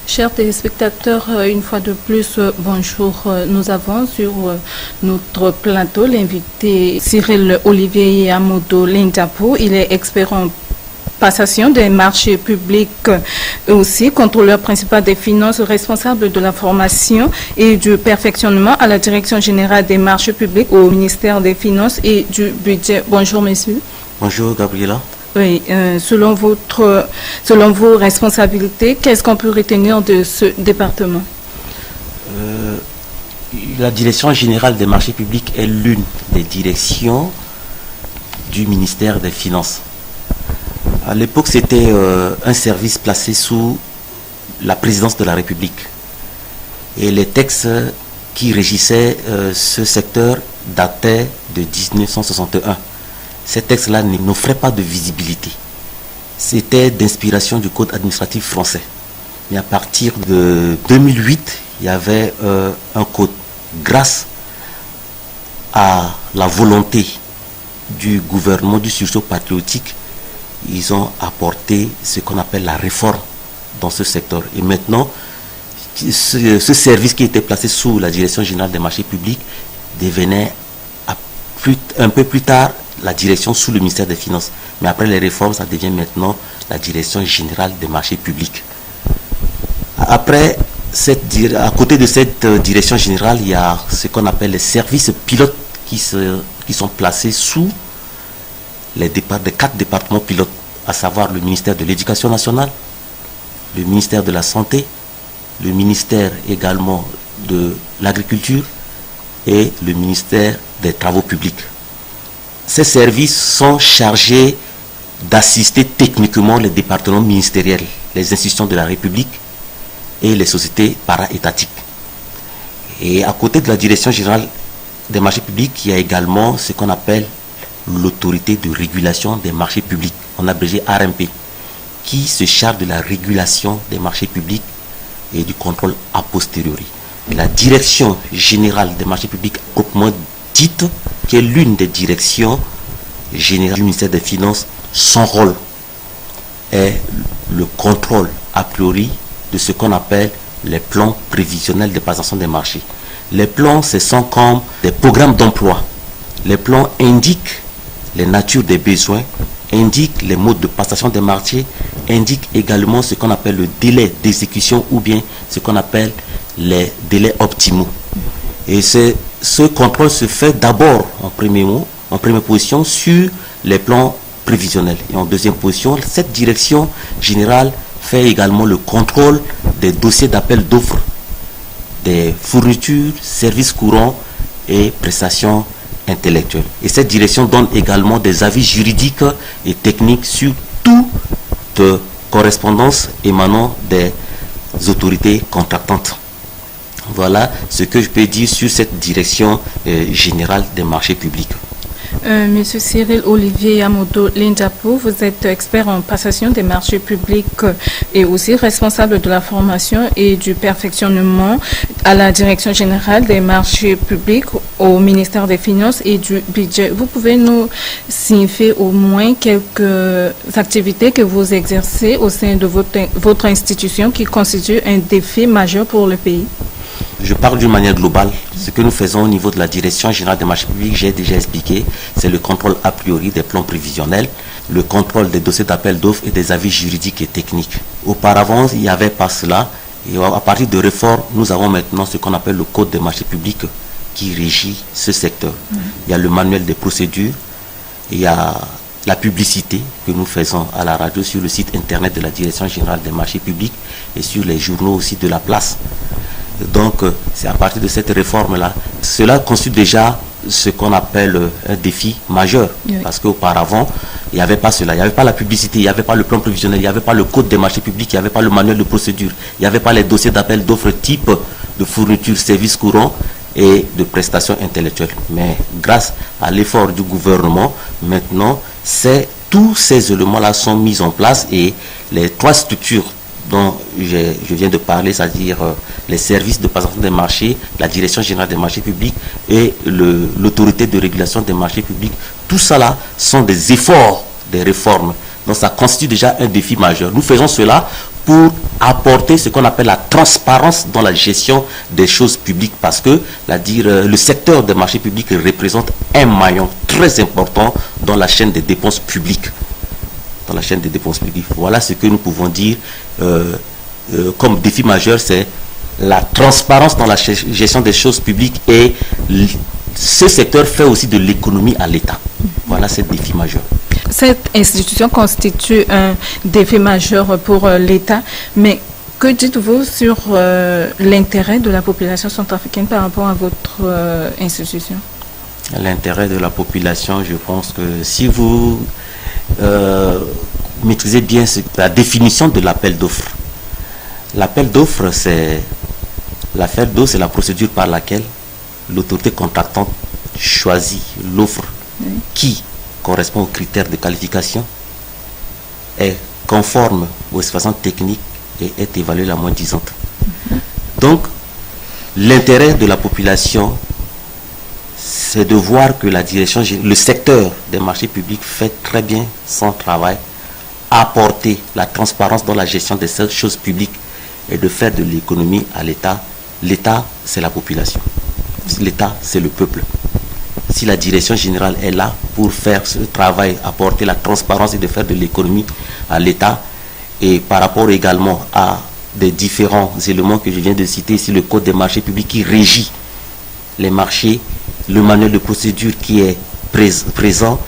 Chers téléspectateurs, une fois de plus, bonjour. Nous avons sur notre plateau l'invité Cyril Olivier Amodo Lindapo. Il est expert en passation des marchés publics et aussi contrôleur principal des finances, responsable de la formation et du perfectionnement à la Direction générale des marchés publics au ministère des Finances et du Budget. Bonjour, messieurs. Bonjour, Gabriela. Oui, selon vos responsabilités, qu'est-ce qu'on peut retenir de ce département? La Direction générale des marchés publics est l'une des directions du ministère des Finances. À l'époque, c'était un service placé sous la présidence de la République. Et les textes qui régissaient ce secteur dataient de 1961. Ces textes-là n'offraient pas de visibilité. C'était d'inspiration du Code administratif français. Mais à partir de 2008, il y avait un code. Grâce à la volonté du gouvernement du sursaut patriotique, ils ont apporté ce qu'on appelle la réforme dans ce secteur. Et maintenant, ce service qui était placé sous la Direction générale des marchés publics devenait un peu plus tard la direction sous le ministère des Finances. Mais après les réformes, ça devient maintenant la Direction générale des marchés publics. Après, à côté de cette direction générale, il y a ce qu'on appelle les services pilotes qui sont placés sous les 4 départements pilotes, à savoir le ministère de l'Éducation nationale, le ministère de la Santé, le ministère également de l'Agriculture et le ministère des Travaux publics. Ces services sont chargés d'assister techniquement les départements ministériels, les institutions de la République et les sociétés para-étatiques. Et à côté de la Direction générale des marchés publics, il y a également ce qu'on appelle l'autorité de régulation des marchés publics, en abrégé RMP, qui se charge de la régulation des marchés publics et du contrôle a posteriori. Et la Direction générale des marchés publics, proprement dite, qui est l'une des directions générales du ministère des Finances, son rôle est le contrôle a priori de ce qu'on appelle les plans prévisionnels de passation des marchés. Les plans, ce sont comme des programmes d'emploi. Les plans indiquent les natures des besoins, indiquent les modes de passation des marchés, indiquent également ce qu'on appelle le délai d'exécution ou bien ce qu'on appelle les délais optimaux. Et ce contrôle se fait d'abord en première position sur les plans prévisionnels. Et en deuxième position, cette direction générale fait également le contrôle des dossiers d'appel d'offres, des fournitures, services courants et prestations intellectuelles. Et cette direction donne également des avis juridiques et techniques sur toute correspondance émanant des autorités contractantes. Voilà ce que je peux dire sur cette direction générale des marchés publics. Monsieur Cyril Olivier Amodo Lindapo, vous êtes expert en passation des marchés publics et aussi responsable de la formation et du perfectionnement à la Direction générale des marchés publics au ministère des Finances et du Budget. Vous pouvez nous signifier au moins quelques activités que vous exercez au sein de votre institution qui constituent un défi majeur pour le pays? Je parle d'une manière globale. Ce que nous faisons au niveau de la Direction générale des marchés publics, j'ai déjà expliqué, c'est le contrôle a priori des plans prévisionnels, le contrôle des dossiers d'appel d'offres et des avis juridiques et techniques. Auparavant, il n'y avait pas cela. Et à partir de réformes, nous avons maintenant ce qu'on appelle le Code des marchés publics qui régit ce secteur. Il y a le manuel des procédures, il y a la publicité que nous faisons à la radio sur le site internet de la Direction générale des marchés publics et sur les journaux aussi de la place. Donc, c'est à partir de cette réforme-là. Cela constitue déjà ce qu'on appelle un défi majeur. Oui. Parce qu'auparavant, il n'y avait pas cela. Il n'y avait pas la publicité, il n'y avait pas le plan prévisionnel, il n'y avait pas le code des marchés publics, il n'y avait pas le manuel de procédure, il n'y avait pas les dossiers d'appel d'offres type de fourniture, services courants et de prestations intellectuelles. Mais grâce à l'effort du gouvernement, maintenant, tous ces éléments-là sont mis en place et les 3 structures dont je viens de parler, c'est-à-dire les services de passation des marchés, la Direction générale des marchés publics et l'autorité de régulation des marchés publics, tout ça là sont des efforts, des réformes. Donc ça constitue déjà un défi majeur. Nous faisons cela pour apporter ce qu'on appelle la transparence dans la gestion des choses publiques, parce que le secteur des marchés publics représente un maillon très important dans la chaîne des dépenses publiques. Voilà ce que nous pouvons dire comme défi majeur, c'est la transparence dans la gestion des choses publiques, et ce secteur fait aussi de l'économie à l'État. Voilà ce défi majeur. Cette institution constitue un défi majeur pour l'État, mais que dites-vous sur l'intérêt de la population centrafricaine par rapport à votre institution? L'intérêt de la population, je pense que si vous maîtrisez bien la définition de l'appel d'offres. L'appel d'offres, c'est la procédure par laquelle l'autorité contractante choisit l'offre qui correspond aux critères de qualification, est conforme aux spécifications techniques et est évaluée la moins disante. Donc, l'intérêt de la population, c'est de voir que le secteur des marchés publics fait très bien son travail, apporter la transparence dans la gestion des choses publiques et de faire de l'économie à l'État. L'État, c'est la population. L'État, c'est le peuple. Si la direction générale est là pour faire ce travail, apporter la transparence et de faire de l'économie à l'État, et par rapport également à des différents éléments que je viens de citer ici, le Code des marchés publics qui régit les marchés, le manuel de procédure qui est présent,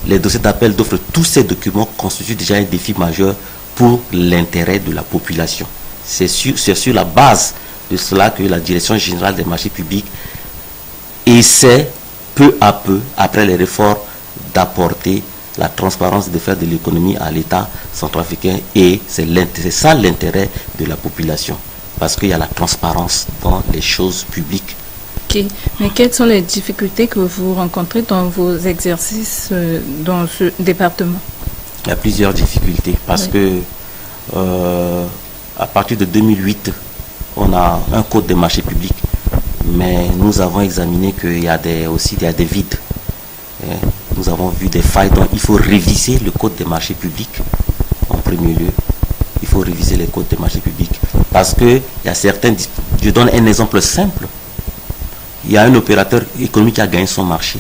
les dossiers d'appel d'offres, tous ces documents constituent déjà un défi majeur pour l'intérêt de la population. C'est sur la base de cela que la direction générale des marchés publics essaie peu à peu, après les réformes, d'apporter la transparence, de faire de l'économie à l'État centrafricain, et c'est ça l'intérêt de la population, parce qu'il y a la transparence dans les choses publiques. Ok, mais quelles sont les difficultés que vous rencontrez dans vos exercices dans ce département? Il y a plusieurs difficultés, parce que à partir de 2008, on a un code des marchés publics, mais nous avons examiné qu'il y a des vides. Nous avons vu des failles, donc il faut réviser le code des marchés publics en premier lieu. Il faut réviser les codes des marchés publics, parce que il y a certains. Je donne un exemple simple. Il y a un opérateur économique qui a gagné son marché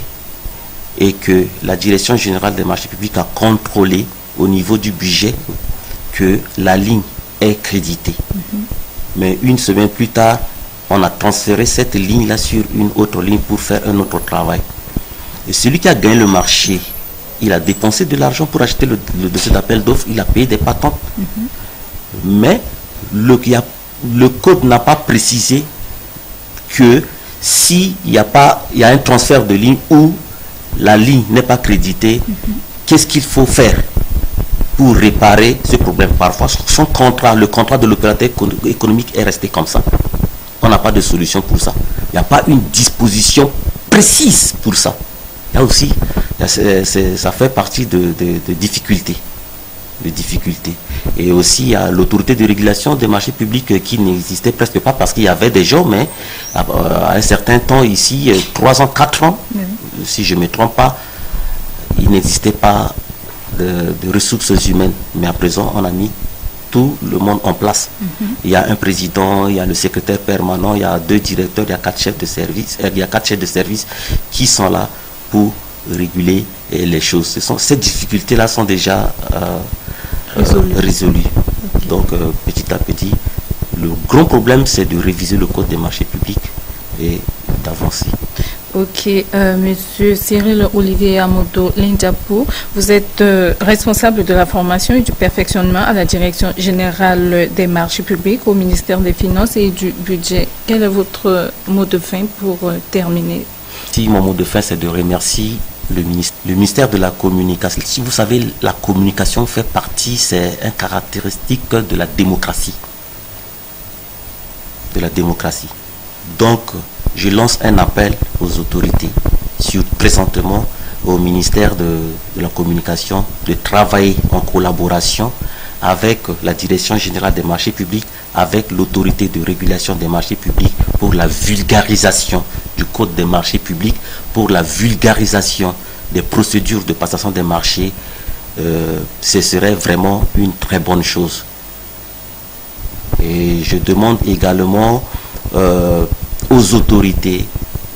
et que la direction générale des marchés publics a contrôlé au niveau du budget que la ligne est créditée. Mais une semaine plus tard, on a transféré cette ligne-là sur une autre ligne pour faire un autre travail. Et celui qui a gagné le marché, il a dépensé de l'argent pour acheter le dossier d'appel d'offres, il a payé des patentes. Mais le code n'a pas précisé que s'il y a un transfert de ligne où la ligne n'est pas créditée, qu'est-ce qu'il faut faire pour réparer ce problème? Parfois, le contrat de l'opérateur économique est resté comme ça. On n'a pas de solution pour ça. Il n'y a pas une disposition précise pour ça. Là aussi, ça fait partie de difficultés. Et aussi, il y a l'autorité de régulation des marchés publics qui n'existait presque pas, parce qu'il y avait des gens, mais à un certain temps ici, 3 ans, 4 ans, si je ne me trompe pas, il n'existait pas de ressources humaines. Mais à présent, on a mis tout le monde en place. Il y a un président, il y a le secrétaire permanent, il y a 2 directeurs, il y a 4 chefs de service, qui sont là pour réguler les choses. Ces difficultés-là sont déjà résolues. Okay. Donc, petit à petit, le grand problème, c'est de réviser le code des marchés publics et d'avancer. Ok, Monsieur Cyril Olivier Amodo Lindiapou, vous êtes responsable de la formation et du perfectionnement à la Direction générale des marchés publics au ministère des Finances et du Budget. Quel est votre mot de fin pour terminer? Si mon mot de fin, c'est de remercier le ministère de la Communication. Si vous savez, la communication fait partie, c'est une caractéristique de la démocratie. Donc, je lance un appel aux autorités, présentement au ministère de la Communication, de travailler en collaboration avec la Direction générale des marchés publics, avec l'autorité de régulation des marchés publics pour la vulgarisation du Code des marchés publics, pour la vulgarisation des procédures de passation des marchés. Ce serait vraiment une très bonne chose. Et je demande également aux autorités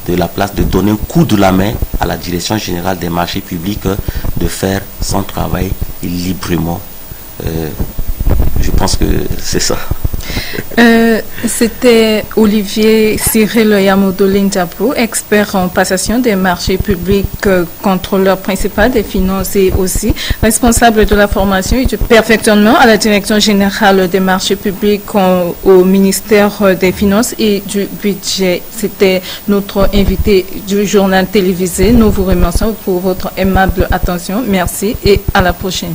de la place de donner un coup de la main à la Direction générale des marchés publics de faire son travail librement. Je pense que c'est ça. C'était Olivier Cyril Yamodo Lindiapou, expert en passation des marchés publics, contrôleur principal des finances et aussi responsable de la formation et du perfectionnement à la Direction générale des marchés publics au ministère des Finances et du Budget. C'était notre invité du journal télévisé. Nous vous remercions pour votre aimable attention. Merci et à la prochaine.